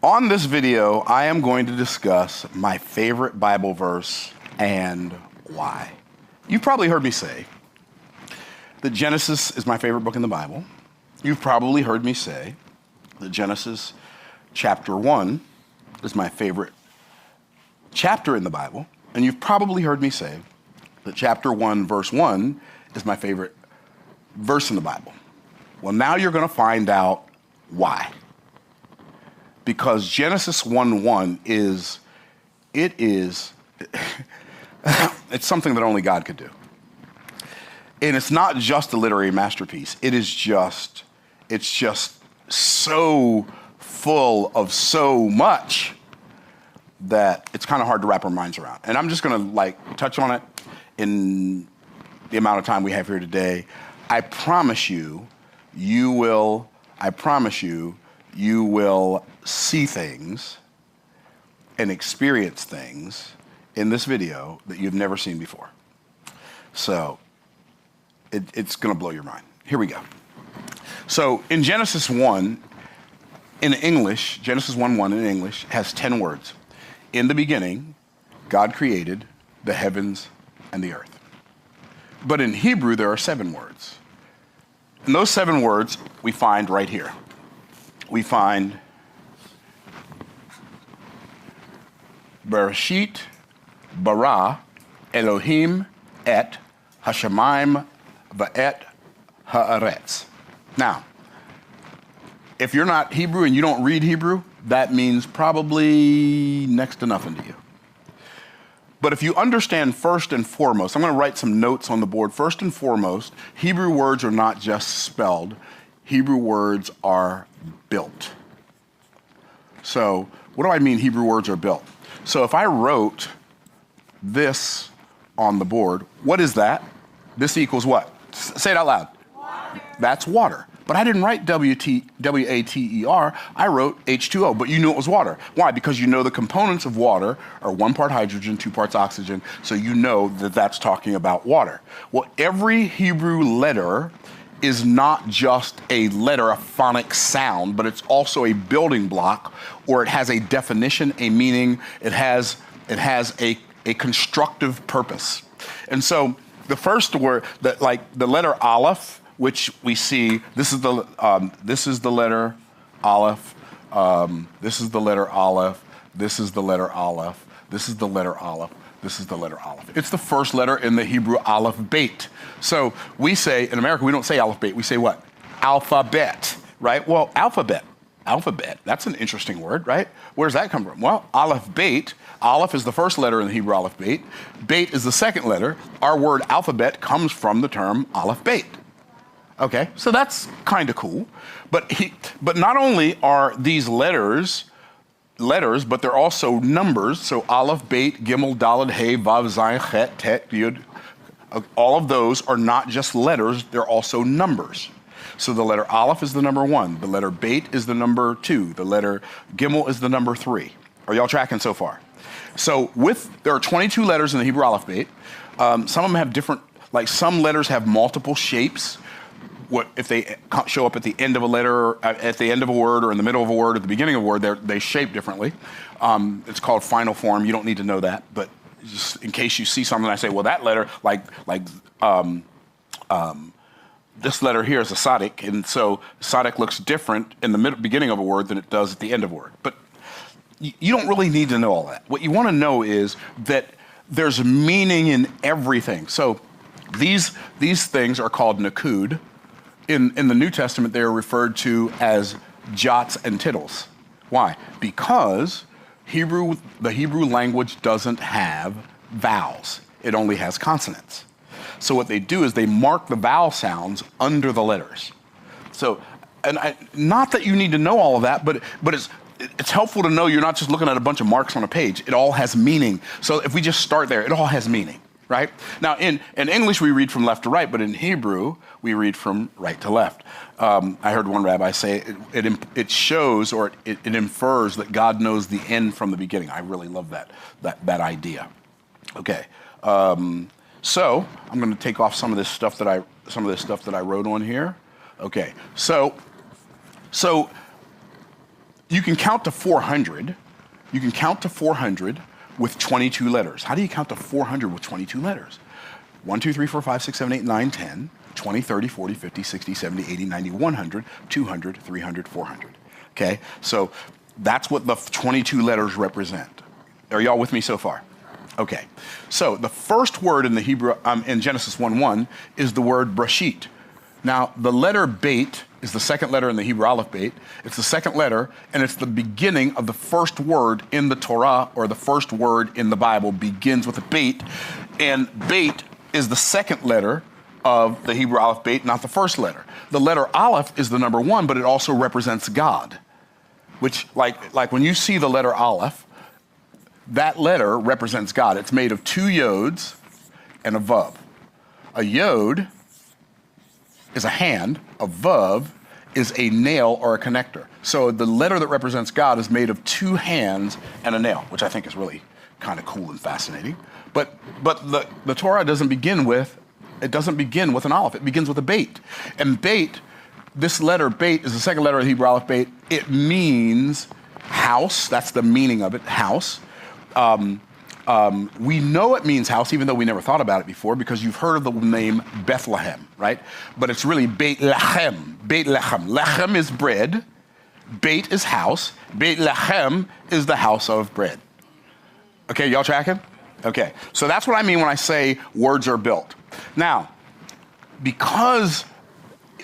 On this video, I am going to discuss my favorite Bible verse and why. You've probably heard me say that Genesis is my favorite book in the Bible. You've probably heard me say that Genesis chapter 1 is my favorite chapter in the Bible. And you've probably heard me say that chapter 1, verse 1 is my favorite verse in the Bible. Well, now you're going to find out why. Because Genesis 1:1 is it's something that only God could do. And it's not just a literary masterpiece. It's just so full of so much that it's kind of hard to wrap our minds around. And I'm just going to touch on it in the amount of time we have here today. I promise you will see things and experience things in this video that you've never seen before. So it's going to blow your mind. Here we go. So in Genesis 1, in English, Genesis 1:1 in English has 10 words. In the beginning, God created the heavens and the earth. But in Hebrew, there are 7 words. And those 7 words we find right here. We find Bereshit, bara, Elohim, et, hashamayim, va'et, haaretz. Now, if you're not Hebrew and you don't read Hebrew, that means probably next to nothing to you. But if you understand first and foremost, I'm going to write some notes on the board. First and foremost, Hebrew words are not just spelled. Hebrew words are built. So what do I mean Hebrew words are built? So if I wrote this on the board, what is that? This equals what? Say it out loud. Water. That's water. But I didn't write W-A-T-E-R, I wrote H2O, but you knew it was water. Why? Because you know the components of water are 1 part hydrogen, 2 parts oxygen, so you know that that's talking about water. Well, every Hebrew letter is not just a letter, a phonic sound, but it's also a building block, or it has a definition, a meaning, it has a constructive purpose. And so the first word, the letter Aleph, which we see, this is the letter Aleph, this is the letter Aleph, this is the letter Aleph, this is the letter Aleph, this is the letter Aleph. It's the first letter in the Hebrew Aleph Beit. So we say, in America, we don't say Aleph Beit, we say what? Alphabet, right? Well, alphabet, that's an interesting word, right? Where does that come from? Well, Aleph Beit, Aleph is the first letter in the Hebrew Aleph Beit, Beit is the second letter. Our word alphabet comes from the term Aleph Beit. Okay, so that's kind of cool. But not only are these letters, but they're also numbers. So Aleph, Beit, Gimel, Daled, Hey, Vav, Zayin, Chet, Tet, Yud. All of those are not just letters, they're also numbers. So the letter Aleph is the number 1. The letter Beit is the number 2. The letter Gimel is the number 3. Are y'all tracking so far? So there are 22 letters in the Hebrew Aleph Beit. Some of them have different, some letters have multiple shapes. What if they show up at the end of a letter, at the end of a word, or in the middle of a word, at the beginning of a word, they shape differently. It's called final form. You don't need to know that, but just in case you see something, I say, well, that letter, this letter here is a tzaddik, and so tzaddik looks different in the beginning of a word than it does at the end of a word. But you don't really need to know all that. What you want to know is that there's meaning in everything. So these things are called nakud. In the New Testament, they are referred to as jots and tittles. Why? Because the Hebrew language doesn't have vowels. It only has consonants. So what they do is they mark the vowel sounds under the letters. So, not that you need to know all of that, but it's helpful to know you're not just looking at a bunch of marks on a page. It all has meaning. So if we just start there, it all has meaning. Right? Now, in English, we read from left to right, but in Hebrew, we read from right to left. I heard one rabbi say it shows, or it infers that God knows the end from the beginning. I really love that idea. Okay, so I'm going to take off some of this stuff that I wrote on here. Okay, so you can count to 400. You can count to 400 with 22 letters. How do you count to 400 with 22 letters? 1, 2, 3, 4, 5, 6, 7, 8, 9, 10, 20, 30, 40, 50, 60, 70, 80, 90, 100, 200, 300, 400. Okay? So that's what the 22 letters represent. Are y'all with me so far? Okay. So the first word in the Hebrew, in Genesis 1:1 is the word Breshit. Now, the letter Beit is the second letter in the Hebrew alphabet. It's the second letter, and it's the beginning of the first word in the Torah, or the first word in the Bible begins with a Beit. And Beit is the second letter of the Hebrew alphabet, not the first letter. The letter Aleph is the number 1, but it also represents God. Which, like when you see the letter Aleph, that letter represents God. It's made of 2 yods and a vav. A yod is a hand, a vav is a nail or a connector. So the letter that represents God is made of 2 hands and a nail, which I think is really kind of cool and fascinating. But the Torah doesn't begin with an aleph. It begins with a beit. And beit, this letter beit is the second letter of the Hebrew alphabet. It means house. That's the meaning of it, house. We know it means house, even though we never thought about it before, because you've heard of the name Bethlehem, right? But it's really Beit Lechem. Beit Lechem. Lechem is bread. Beit is house. Beit Lechem is the house of bread. Okay, y'all tracking? Okay, so that's what I mean when I say words are built. Now, because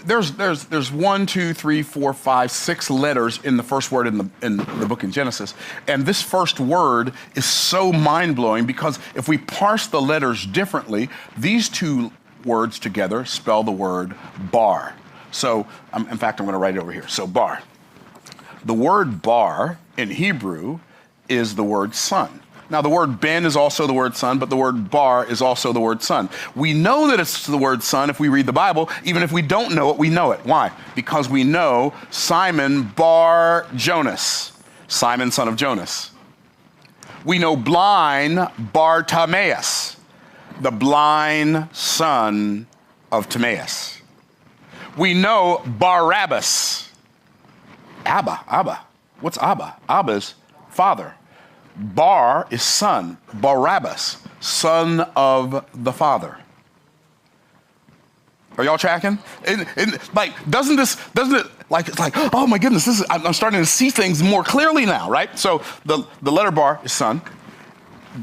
there's 1, 2, 3, 4, 5, 6 letters in the first word in the book in Genesis, and this first word is so mind-blowing because if we parse the letters differently, these 2 words together spell the word bar. So, in fact, I'm going to write it over here. So, bar. The word bar in Hebrew is the word son. Now, the word ben is also the word son, but the word bar is also the word son. We know that it's the word son if we read the Bible. Even if we don't know it, we know it. Why? Because we know Simon bar Jonas, Simon son of Jonas. We know blind bar Timaeus, the blind son of Timaeus. We know Barabbas, Abba. What's Abba? Abba's father. Bar is son. Barabbas, son of the Father. Are y'all tracking? Doesn't it, it's like, oh my goodness, I'm starting to see things more clearly now, right? So the letter bar is son.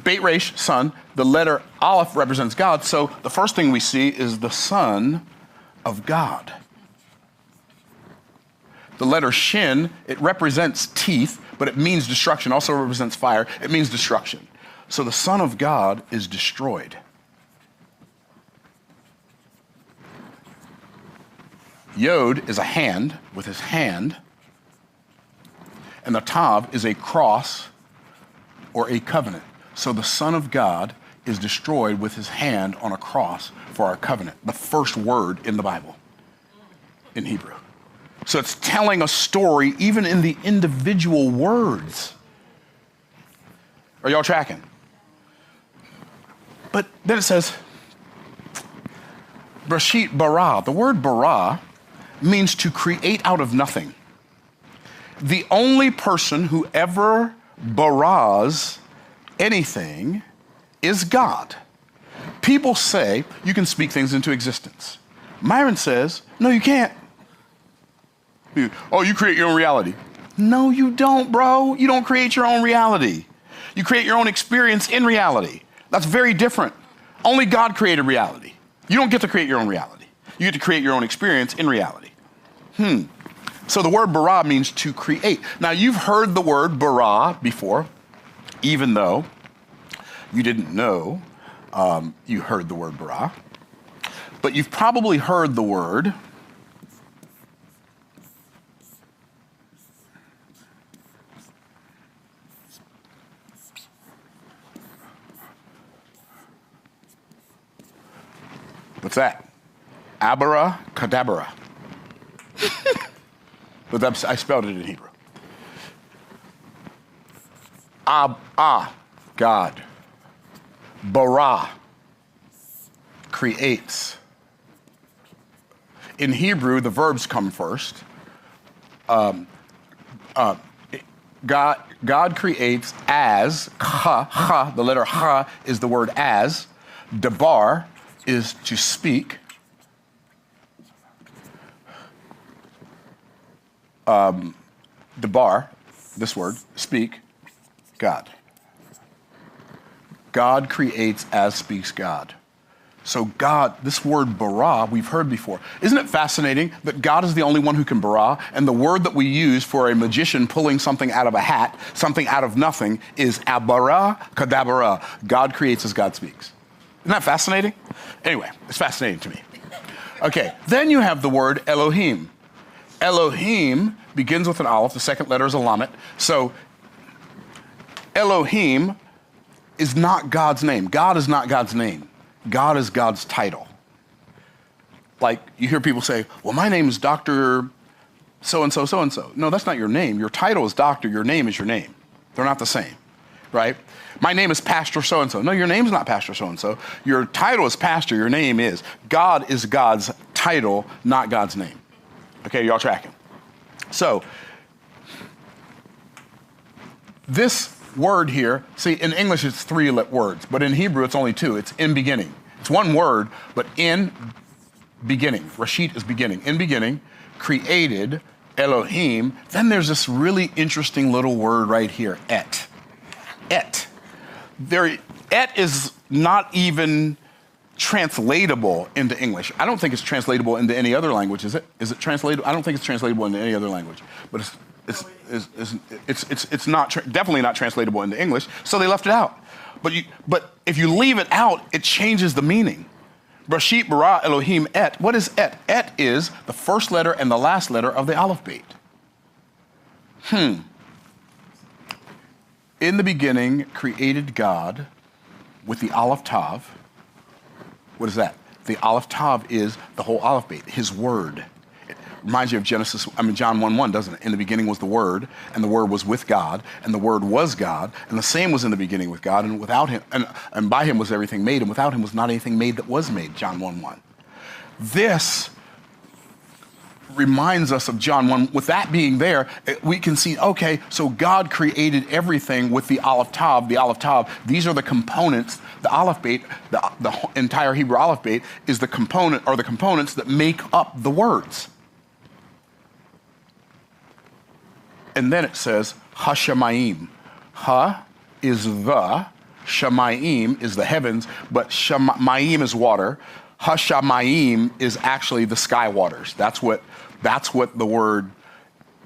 Beit Resh, son. The letter Aleph represents God. So the first thing we see is the Son of God. The letter Shin, it represents teeth, but it means destruction. Also represents fire. It means destruction. So the Son of God is destroyed. Yod is a hand with his hand, and the Tav is a cross or a covenant. So the Son of God is destroyed with his hand on a cross for our covenant, the first word in the Bible, in Hebrew. So it's telling a story even in the individual words. Are y'all tracking? But then it says, Breshit bara. The word bara means to create out of nothing. The only person who ever baras anything is God. People say you can speak things into existence. Myron says, no, you can't. Oh, you create your own reality. No, you don't, bro. You don't create your own reality. You create your own experience in reality. That's very different. Only God created reality. You don't get to create your own reality. You get to create your own experience in reality. So the word bara means to create. Now, you've heard the word bara before, even though you didn't know you heard the word bara. But you've probably heard the word what's that? Abara kadabra. But I spelled it in Hebrew. God. Bara, creates. In Hebrew, the verbs come first. God creates as, ha, the letter ha is the word as. Dabar is to speak. Dabar, this word, speak, God. God creates as speaks God. So God, this word bara, we've heard before. Isn't it fascinating that God is the only one who can bara, and the word that we use for a magician pulling something out of a hat, something out of nothing, is abara kadabara. God creates as God speaks. Isn't that fascinating? Anyway, it's fascinating to me. Okay, then you have the word Elohim. Elohim begins with an aleph, the second letter is a lamet. So Elohim is not God's name. God is not God's name. God is God's title. Like you hear people say, well, my name is Dr. So-and-so, so-and-so. No, that's not your name. Your title is doctor, your name is your name. They're not the same, right? My name is Pastor so-and-so. No, your name's not Pastor so-and-so. Your title is pastor, your name is. God is God's title, not God's name. Okay, y'all tracking? So, this word here, see, in English it's 3 words, but in Hebrew it's only 2. It's in beginning. It's one word, but in beginning. Rashit is beginning. In beginning, created, Elohim. Then there's this really interesting little word right here, et. Et. Et is not even translatable into English. I don't think it's translatable into any other language, is it? Is it translatable? I don't think it's translatable into any other language, but it's not definitely not translatable into English, so they left it out. But if you leave it out, it changes the meaning. Brashit bara Elohim et. What is et? Et is the first letter and the last letter of the aleph beit. In the beginning, created God with the aleph tav. What is that? The aleph tav is the whole aleph beit, his word. It reminds you of John 1:1, doesn't it? In the beginning was the Word, and the Word was with God, and the Word was God, and the same was in the beginning with God, and without him, and by him was everything made, and without him was not anything made that was made, John 1:1. This reminds us of John 1. With that being there, we can see, okay, so God created everything with the aleph tav. The aleph tav, these are the components. The aleph beit, the entire Hebrew aleph beit is the component, or the components that make up the words. And then it says, Hashamayim. Ha is the, Shamayim is the heavens, but Shamayim is water. Hashamayim is actually the sky waters. That's what the word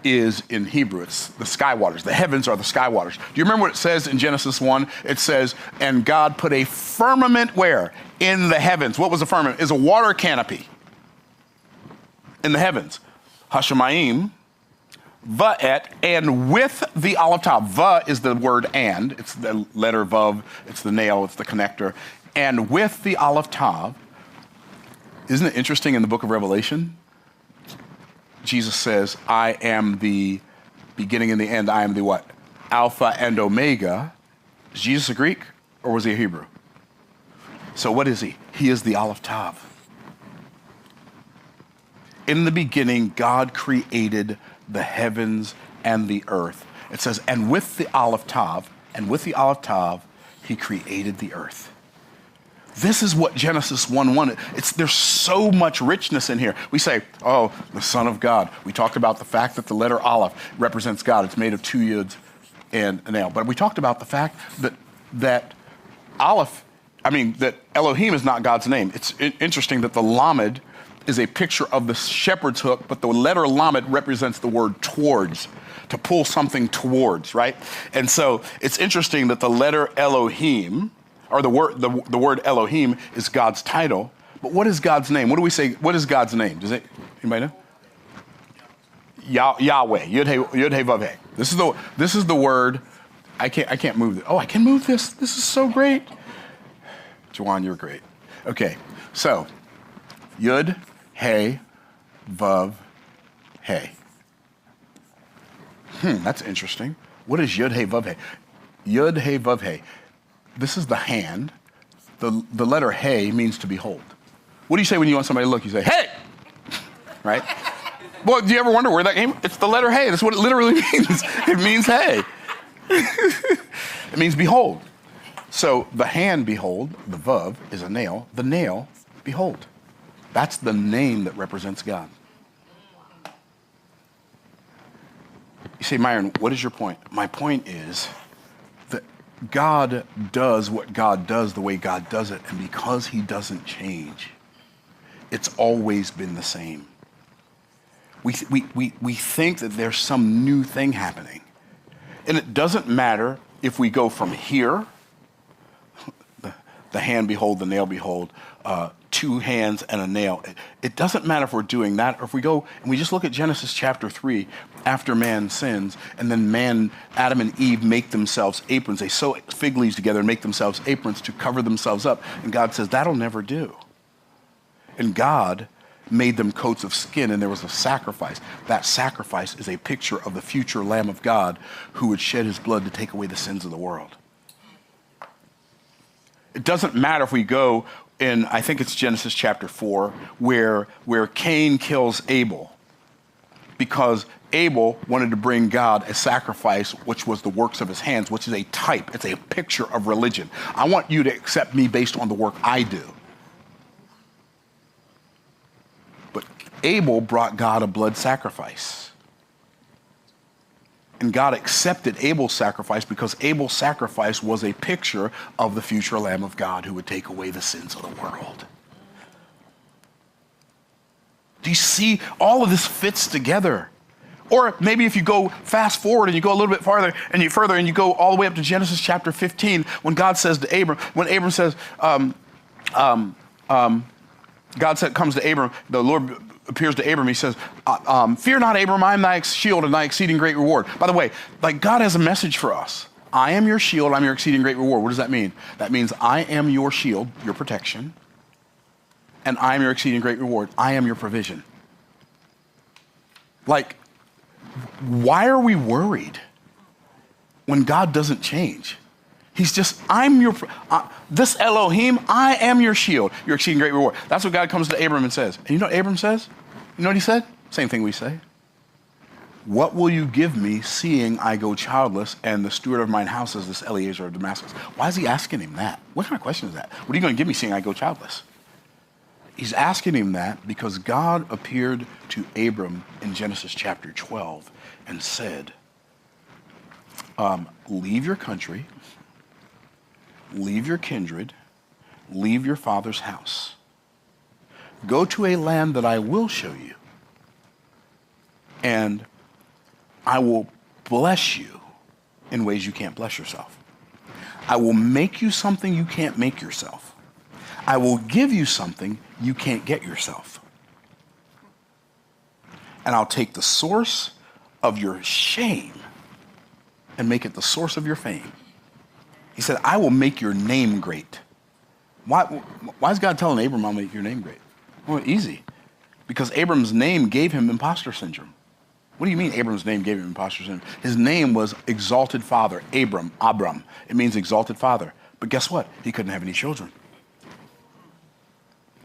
is in Hebrew. It's the sky waters. The heavens are the sky waters. Do you remember what it says in Genesis 1? It says, and God put a firmament where? In the heavens. What was a firmament? Is a water canopy in the heavens. Hashamayim. Va'et, and with the aleph tav. Va is the word and. It's the letter vav. It's the nail. It's the connector. And with the aleph tav. Isn't it interesting in the book of Revelation? Jesus says, I am the beginning and the end. I am the what? Alpha and Omega. Is Jesus a Greek or was he a Hebrew? So what is he? He is the aleph tav. In the beginning, God created the heavens and the earth. It says, and with the aleph tav, he created the earth. This is what Genesis 1:1, there's so much richness in here. We say, oh, the Son of God. We talked about the fact that the letter aleph represents God. It's made of 2 yods and an L. But we talked about the fact that Elohim is not God's name. It's interesting that the lamed is a picture of the shepherd's hook, but the letter lamed represents the word towards, to pull something towards, right? And so it's interesting that the letter Elohim, or the word Elohim is God's title, but what is God's name? What do we say? What is God's name? Anybody know? Yahweh, Yud-Heh Vav-Heh. This is the word. I can't move it. Oh, I can move this. This is so great. Juwan, you're great. Okay, so Yud-Heh Vav-Heh. That's interesting. What is Yud-Heh Vav-Heh? Yud-Heh Vav-Heh. This is the hand. The letter Hey means to behold. What do you say when you want somebody to look? You say, hey! Right? Well, do you ever wonder where that came from? It's the letter hey. That's what it literally means. It means hey. It means behold. So the hand, behold, the vav is a nail. The nail, behold. That's the name that represents God. You say, Myron, what is your point? My point is that God does what God does the way God does it, and because he doesn't change, it's always been the same. We think that there's some new thing happening. And it doesn't matter if we go from here, the hand behold, the nail behold, two hands and a nail. It doesn't matter if we're doing that, or if we go and we just look at Genesis chapter 3, after man sins, and then Adam and Eve make themselves aprons. They sew fig leaves together and make themselves aprons to cover themselves up. And God says, that'll never do. And God made them coats of skin, and there was a sacrifice. That sacrifice is a picture of the future Lamb of God who would shed his blood to take away the sins of the world. It doesn't matter if we go in, I think it's Genesis chapter 4, where Cain kills Abel, because Abel wanted to bring God a sacrifice, which was the works of his hands, which is a type. It's a picture of religion. I want you to accept me based on the work I do. But Abel brought God a blood sacrifice. And God accepted Abel's sacrifice because Abel's sacrifice was a picture of the future Lamb of God who would take away the sins of the world. Do you see? All of this fits together. Or maybe if you go fast forward and you go a little bit farther and you go all the way up to Genesis chapter 15, when God says to Abram, when Abram says, God comes to Abram, the Lord appears to Abram, he says, fear not, Abram, I am thy shield and thy exceeding great reward. By the way, like, God has a message for us. I am your shield, I'm your exceeding great reward. What does that mean? That means I am your shield, your protection, and I am your exceeding great reward. I am your provision. Like, why are we worried when God doesn't change? He's just, this Elohim, I am your shield, your exceeding great reward. That's what God comes to Abram and says. And you know what Abram says? You know what he said? Same thing we say. What will you give me, seeing I go childless, and the steward of mine house is this Eliezer of Damascus? Why is he asking him that? What kind of question is that? What are you going to give me, seeing I go childless? He's asking him that because God appeared to Abram in Genesis chapter 12 and said, leave your country, leave your kindred, leave your father's house. Go to a land that I will show you, and I will bless you in ways you can't bless yourself. I will make you something you can't make yourself. I will give you something you can't get yourself. And I'll take the source of your shame and make it the source of your fame. He said, I will make your name great. Why is God telling Abram, I'll make your name great? Well, easy. Because Abram's name gave him imposter syndrome. What do you mean Abram's name gave him imposter syndrome? His name was Exalted Father, Abram. It means Exalted Father. But guess what? He couldn't have any children.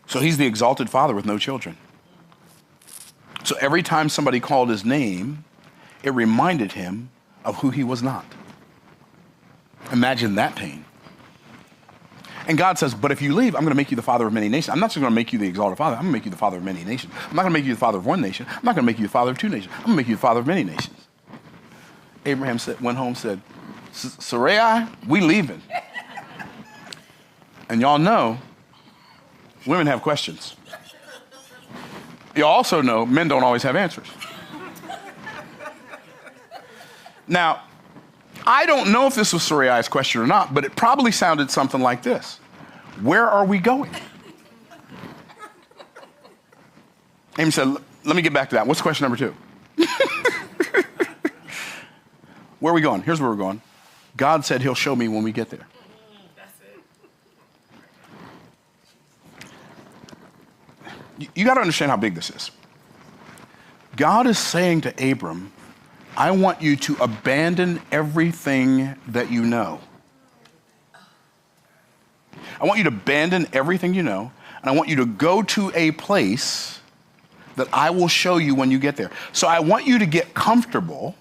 So he's the Exalted Father with no children. So every time somebody called his name, it reminded him of who he was not. Imagine that pain. And God says, but if you leave, I'm going to make you the father of many nations. I'm not just going to make you the exalted father. I'm going to make you the father of many nations. I'm not going to make you the father of one nation. I'm not going to make you the father of two nations. I'm going to make you the father of many nations. Abraham went home and said, Sarai, we leaving. And y'all know, women have questions. You also know men don't always have answers. Now, I don't know if this was Sarai's question or not, but it probably sounded something like this. Where are we going? Amy said, let me get back to that. What's question number 2? Where are we going? Here's where we're going. God said he'll show me when we get there. That's it. You got to understand how big this is. God is saying to Abram, I want you to abandon everything that you know. I want you to abandon everything you know, and I want you to go to a place that I will show you when you get there. So I want you to get comfortable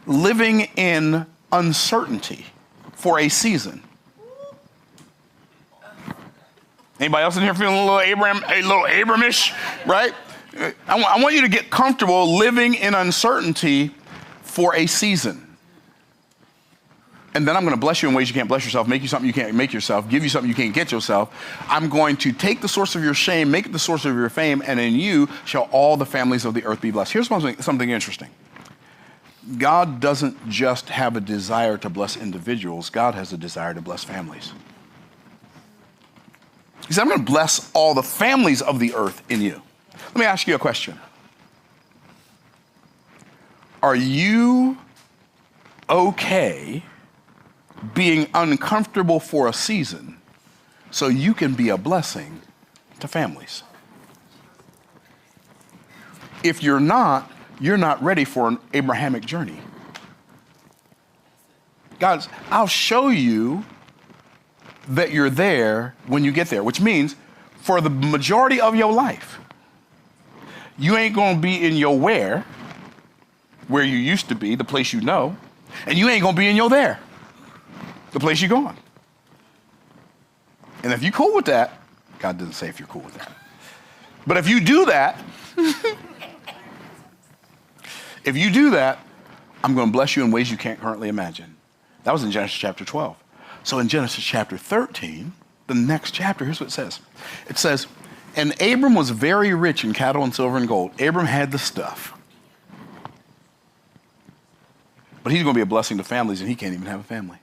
living in uncertainty for a season. Anybody else in here feeling a little Abramish, right? I want you to get comfortable living in uncertainty for a season. And then I'm going to bless you in ways you can't bless yourself, make you something you can't make yourself, give you something you can't get yourself. I'm going to take the source of your shame, make it the source of your fame, and in you shall all the families of the earth be blessed. Here's something interesting. God doesn't just have a desire to bless individuals. God has a desire to bless families. He said, I'm going to bless all the families of the earth in you. Let me ask you a question. Are you okay being uncomfortable for a season so you can be a blessing to families? If you're not ready for an Abrahamic journey. Guys, I'll show you that you're there when you get there, which means for the majority of your life, you ain't gonna be in your where you used to be, the place you know, and you ain't gonna be in your there, the place you're going. And if you're cool with that, God doesn't say if you're cool with that, but if you do that, I'm going to bless you in ways you can't currently imagine. That was in Genesis chapter 12. So in Genesis chapter 13, the next chapter, here's what it says. It says, and Abram was very rich in cattle and silver and gold. Abram had the stuff. But he's going to be a blessing to families, and he can't even have a family.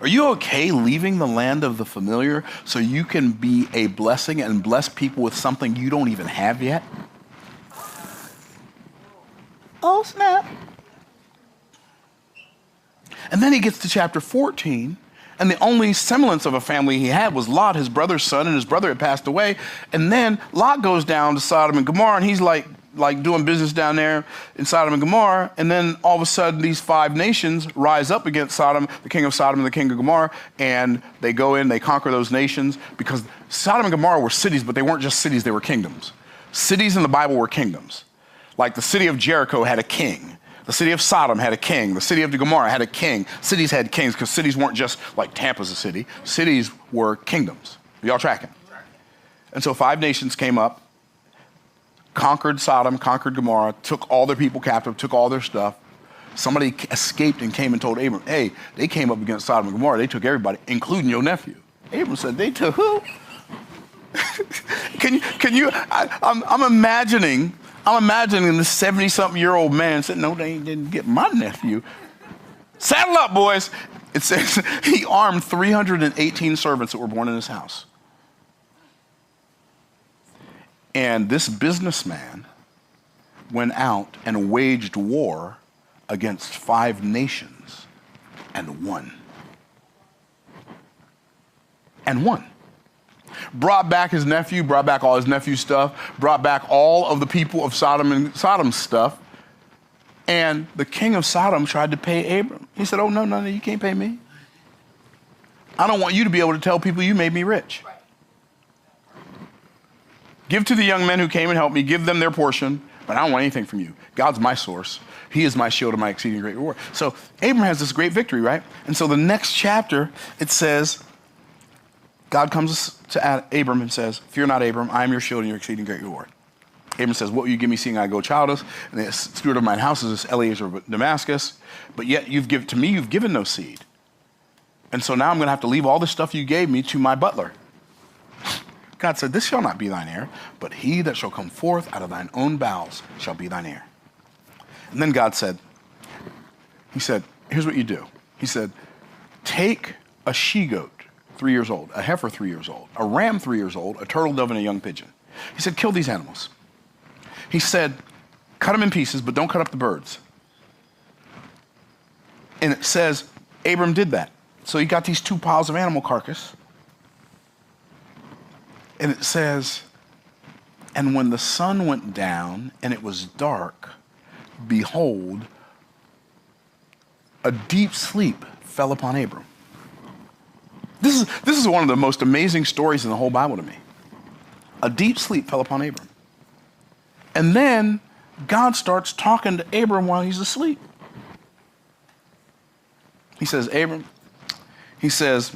Are you okay leaving the land of the familiar so you can be a blessing and bless people with something you don't even have yet? Oh, snap. And then he gets to chapter 14, and the only semblance of a family he had was Lot, his brother's son, and his brother had passed away. And then Lot goes down to Sodom and Gomorrah, and he's like doing business down there in Sodom and Gomorrah, and then all of a sudden these 5 nations rise up against Sodom, the king of Sodom and the king of Gomorrah, and they go in, they conquer those nations, because Sodom and Gomorrah were cities, but they weren't just cities, they were kingdoms. Cities in the Bible were kingdoms. Like the city of Jericho had a king. The city of Sodom had a king. The city of Gomorrah had a king. Cities had kings, because cities weren't just like Tampa's a city. Cities were kingdoms. Are y'all tracking? And so 5 nations came up, conquered Sodom, conquered Gomorrah, took all their people captive, took all their stuff. Somebody escaped and came and told Abram, hey, they came up against Sodom and Gomorrah. They took everybody, including your nephew. Abram said, they took who? Can you, I'm imagining this 70-something-year-old man saying, no, they didn't get my nephew. Saddle up, boys. It says he armed 318 servants that were born in his house. And this businessman went out and waged war against 5 nations and won. And won. Brought back his nephew, brought back all his nephew's stuff, brought back all of the people of Sodom and Sodom's stuff. And the king of Sodom tried to pay Abram. He said, oh, no, you can't pay me. I don't want you to be able to tell people you made me rich. Give to the young men who came and helped me, give them their portion, but I don't want anything from you. God's my source. He is my shield and my exceeding great reward. So Abram has this great victory, right? And so the next chapter, it says, God comes to Abram and says, fear not, Abram, I am your shield and your exceeding great reward. Abram says, what will you give me seeing I go childless? And the steward of mine house is this Eliezer of Damascus, but yet you've given no seed. And so now I'm going to have to leave all the stuff you gave me to my butler. God said, this shall not be thine heir, but he that shall come forth out of thine own bowels shall be thine heir. And then God said, here's what you do. He said, take a she-goat 3 years old, a heifer 3 years old, a ram 3 years old, a turtle dove, and a young pigeon. He said, kill these animals. He said, cut them in pieces, but don't cut up the birds. And it says, Abram did that. So he got these 2 piles of animal carcass. And it says, and when the sun went down and it was dark, behold, a deep sleep fell upon Abram. This is one of the most amazing stories in the whole Bible to me. A deep sleep fell upon Abram. And then God starts talking to Abram while he's asleep. He says, Abram, he says,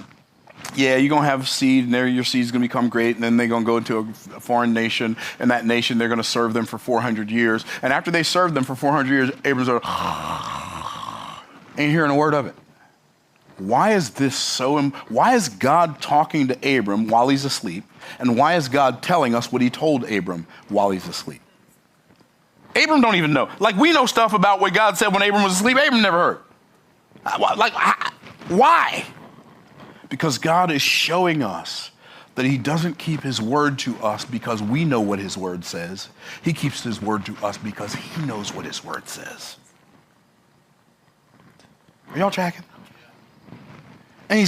yeah, you're going to have seed, and your seed's going to become great, and then they're going to go into a foreign nation, and that nation, they're going to serve them for 400 years. And after they serve them for 400 years, Abram's like, ain't hearing a word of it. Why is this why is God talking to Abram while he's asleep, and why is God telling us what he told Abram while he's asleep? Abram don't even know. Like, we know stuff about what God said when Abram was asleep. Abram never heard. Like, why? Because God is showing us that he doesn't keep his word to us because we know what his word says. He keeps his word to us because he knows what his word says. Are y'all tracking? And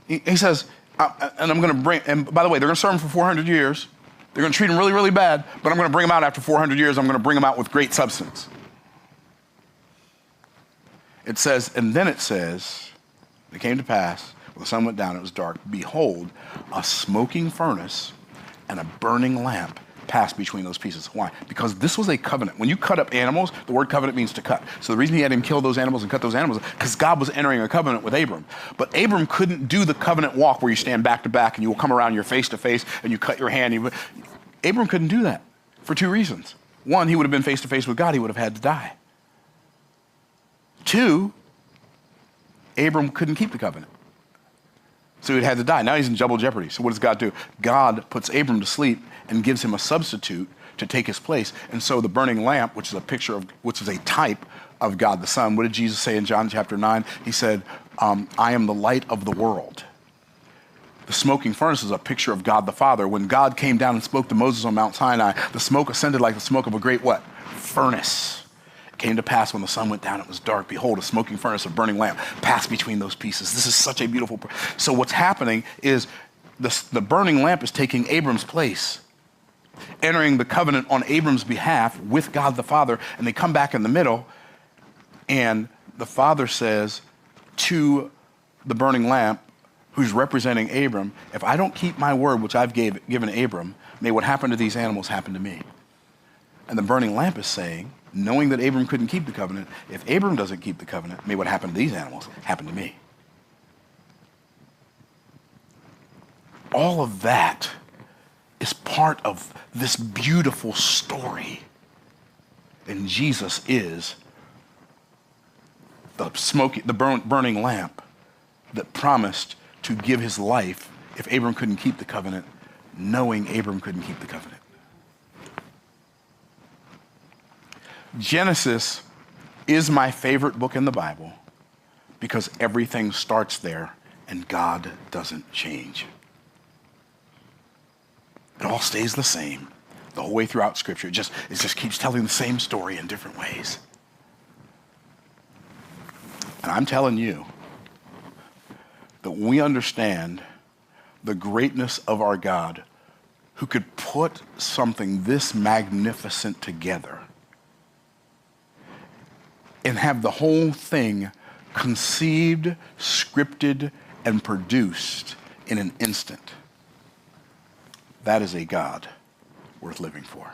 he says, and I'm going to bring, and by the way, they're going to serve him for 400 years. They're going to treat him really, really bad, but I'm going to bring him out after 400 years. I'm going to bring him out with great substance. It says, and then it says, it came to pass, when the sun went down, it was dark. Behold, a smoking furnace and a burning lamp passed between those pieces. Why? Because this was a covenant. When you cut up animals, the word covenant means to cut. So the reason he had him kill those animals and cut those animals, because God was entering a covenant with Abram. But Abram couldn't do the covenant walk where you stand back to back and you will come around your face to face and you cut your hand. Abram couldn't do that for two reasons. One, he would have been face to face with God. He would have had to die. Two, Abram couldn't keep the covenant. So he'd had to die. Now he's in double jeopardy. So what does God do? God puts Abram to sleep and gives him a substitute to take his place. And so the burning lamp, which is a type of God the Son. What did Jesus say in John chapter 9? He said, I am the light of the world. The smoking furnace is a picture of God the Father. When God came down and spoke to Moses on Mount Sinai, the smoke ascended like the smoke of a great what? Furnace. It came to pass when the sun went down, it was dark. Behold, a smoking furnace, a burning lamp passed between those pieces. This is such a beautiful. So what's happening is the burning lamp is taking Abram's place, entering the covenant on Abram's behalf with God the Father, and they come back in the middle, and the Father says to the burning lamp, who's representing Abram, if I don't keep my word, which I've given Abram, may what happened to these animals happen to me. And the burning lamp is saying, knowing that Abram couldn't keep the covenant, if Abram doesn't keep the covenant, may what happened to these animals happen to me. All of that is part of this beautiful story. And Jesus is the burning lamp that promised to give his life if Abram couldn't keep the covenant, knowing Abram couldn't keep the covenant. Genesis is my favorite book in the Bible because everything starts there and God doesn't change. It all stays the same the whole way throughout Scripture. It just keeps telling the same story in different ways. And I'm telling you that when we understand the greatness of our God, who could put something this magnificent together and have the whole thing conceived, scripted, and produced in an instant, that is a God worth living for.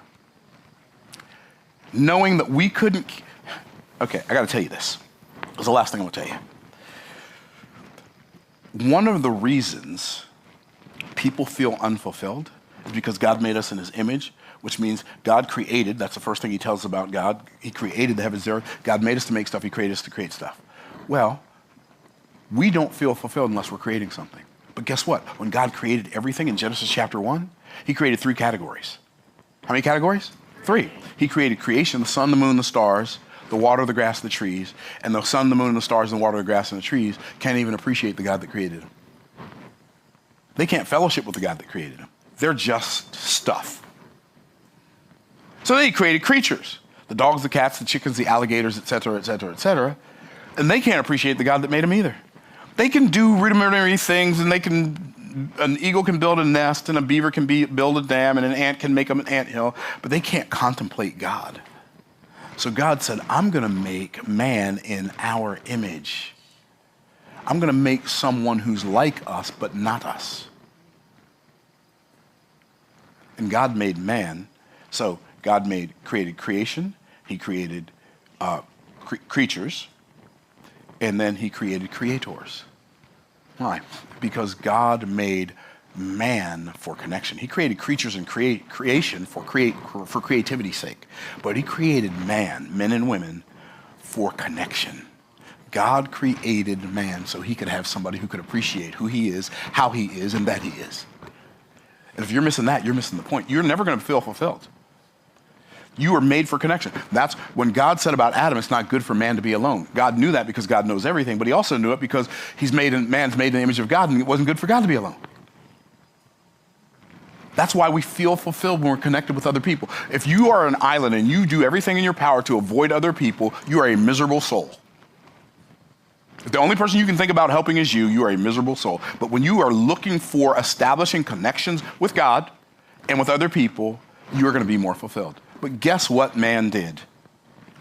Knowing that we couldn't, okay, I gotta tell you this. This is the last thing I'm gonna tell you. One of the reasons people feel unfulfilled is because God made us in his image, which means God created, that's the first thing he tells us about God. He created the heavens and the earth. God made us to make stuff. He created us to create stuff. Well, we don't feel fulfilled unless we're creating something. But guess what? When God created everything in Genesis chapter 1, he created 3 categories. How many categories? 3. He created creation, the sun, the moon, the stars, the water, the grass, the trees. And the sun, the moon, the stars, and the water, the grass, and the trees can't even appreciate the God that created them. They can't fellowship with the God that created them. They're just stuff. So then he created creatures, the dogs, the cats, the chickens, the alligators, et cetera, et cetera, et cetera. And they can't appreciate the God that made them either. They can do rudimentary things, and an eagle can build a nest, and a beaver can build a dam, and an ant can make them an anthill, but they can't contemplate God. So God said, I'm going to make man in our image. I'm going to make someone who's like us, but not us. And God made man. So God created creation. He created creatures. And then he created creators. Why? Because God made man for connection. He created creatures and creation for creativity's sake. But he created man, men and women, for connection. God created man so he could have somebody who could appreciate who he is, how he is, and that he is. And if you're missing that, you're missing the point. You're never going to feel fulfilled. You are made for connection. That's when God said about Adam, it's not good for man to be alone. God knew that because God knows everything, but he also knew it because man's made in the image of God, and it wasn't good for God to be alone. That's why we feel fulfilled when we're connected with other people. If you are an island and you do everything in your power to avoid other people, you are a miserable soul. If the only person you can think about helping is you, you are a miserable soul. But when you are looking for establishing connections with God and with other people, you are going to be more fulfilled. But guess what man did?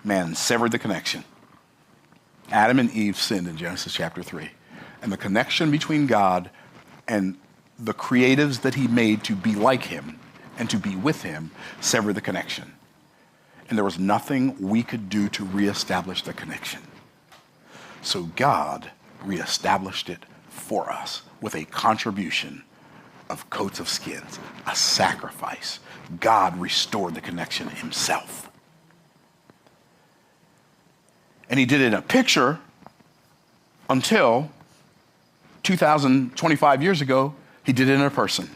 Man severed the connection. Adam and Eve sinned in Genesis chapter 3. And the connection between God and the creatives that he made to be like him and to be with him severed the connection. And there was nothing we could do to reestablish the connection. So God reestablished it for us with a contribution of coats of skins, a sacrifice. God restored the connection himself. And he did it in a picture until 2025 years ago, he did it in a person.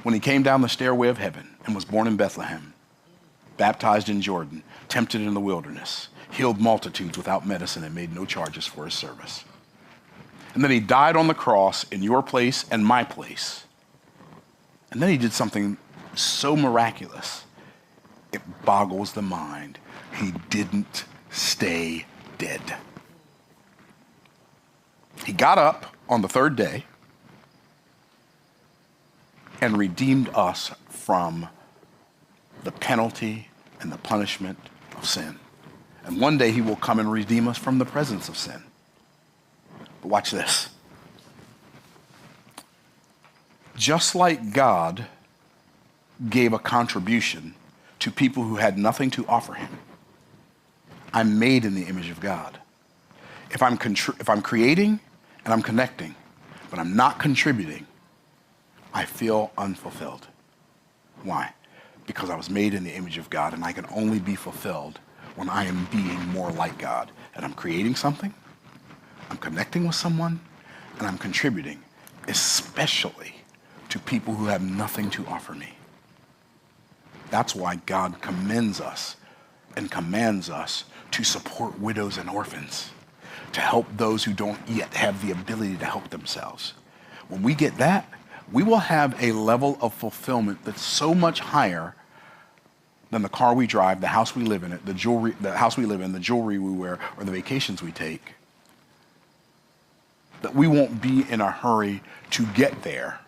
When he came down the stairway of heaven and was born in Bethlehem, baptized in Jordan, tempted in the wilderness, healed multitudes without medicine and made no charges for his service. And then he died on the cross in your place and my place. And then he did something so miraculous, it boggles the mind. He didn't stay dead. He got up on the third day and redeemed us from the penalty and the punishment of sin. And one day he will come and redeem us from the presence of sin. But watch this. Just like God gave a contribution to people who had nothing to offer him, I'm made in the image of God. If I'm creating and I'm connecting, but I'm not contributing, I feel unfulfilled. Why? Because I was made in the image of God, and I can only be fulfilled when I am being more like God. And I'm creating something, I'm connecting with someone, and I'm contributing, especially to people who have nothing to offer me. That's why God commends us and commands us to support widows and orphans, to help those who don't yet have the ability to help themselves. When we get that, we will have a level of fulfillment that's so much higher than the car we drive, the house we live in, the house we live in, the jewelry we wear, or the vacations we take. That we won't be in a hurry to get there.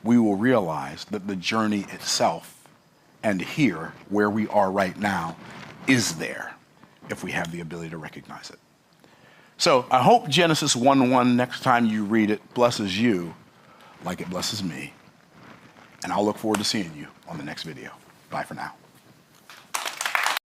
We will realize that the journey itself and here, where we are right now, is there if we have the ability to recognize it. So I hope Genesis 1:1, next time you read it, blesses you like it blesses me. And I'll look forward to seeing you on the next video. Bye for now.